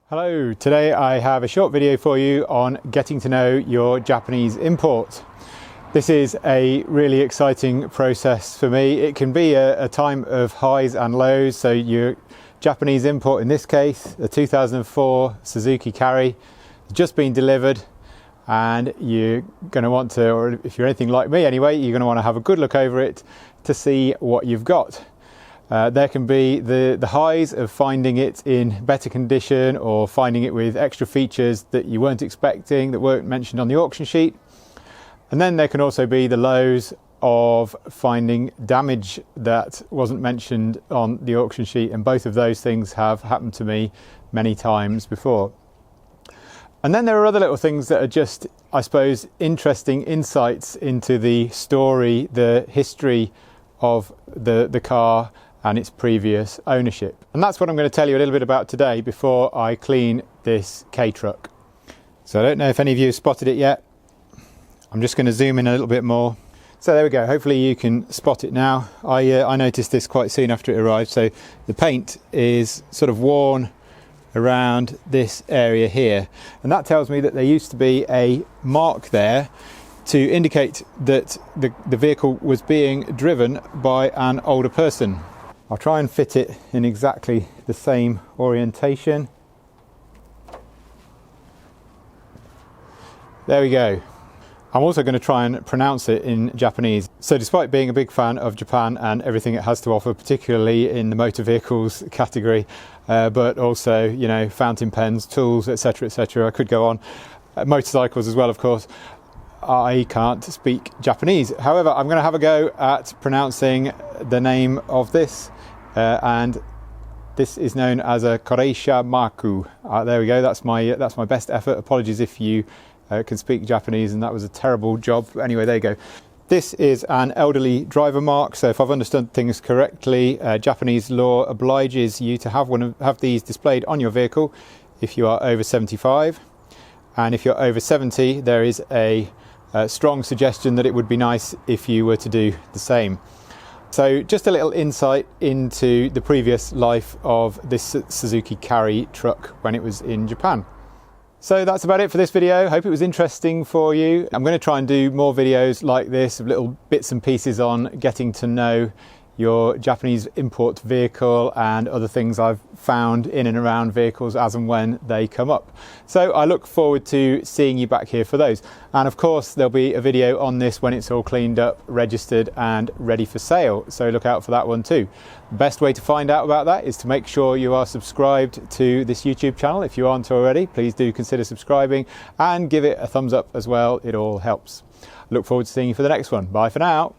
Hello, today I have a short video for you on getting to know your Japanese import. This is a really exciting process for me. It can be a time of highs and lows. So your Japanese import, in this case, a 2004 Suzuki Carry, has just been delivered, and you're going to want to, or if you're anything like me anyway, you're going to want to have a good look over it to see what you've got. There can be the highs of finding it in better condition or finding it with extra features that you weren't expecting, that weren't mentioned on the auction sheet. And then there can also be the lows of finding damage that wasn't mentioned on the auction sheet, and both of those things have happened to me many times before. And then there are other little things that are just, I suppose, interesting insights into the story, the history of the car and its previous ownership. And that's what I'm going to tell you a little bit about today before I clean this K-truck. So I don't know if any of you have spotted it yet. I'm just going to zoom in a little bit more. So there we go. Hopefully you can spot it now. I noticed this quite soon after it arrived. So the paint is sort of worn around this area here. And that tells me that there used to be a mark there to indicate that the vehicle was being driven by an older person. I'll try and fit it in exactly the same orientation. There we go. I'm also going to try and pronounce it in Japanese. So despite being a big fan of Japan and everything it has to offer, particularly in the motor vehicles category, but also, you know, fountain pens, tools, etc., I could go on. Motorcycles as well, of course. I can't speak Japanese. However, I'm going to have a go at pronouncing the name of this, and this is known as a Koreisha Maku. There we go. That's my best effort. Apologies if you can speak Japanese and that was a terrible job. Anyway, there you go. This is an elderly driver mark. So if I've understood things correctly, Japanese law obliges you to have these displayed on your vehicle if you are over 75, and if you're over 70, there is a strong suggestion that it would be nice if you were to do the same. So just a little insight into the previous life of this Suzuki Carry truck when it was in Japan. So that's about it for this video. Hope it was interesting for you. I'm going to try and do more videos like this, of little bits and pieces on getting to know your Japanese import vehicle and other things I've found in and around vehicles as and when they come up. So I look forward to seeing you back here for those. And of course, there'll be a video on this when it's all cleaned up, registered and ready for sale. So look out for that one too. The best way to find out about that is to make sure you are subscribed to this YouTube channel. If you aren't already, please do consider subscribing and give it a thumbs up as well. It all helps. Look forward to seeing you for the next one. Bye for now.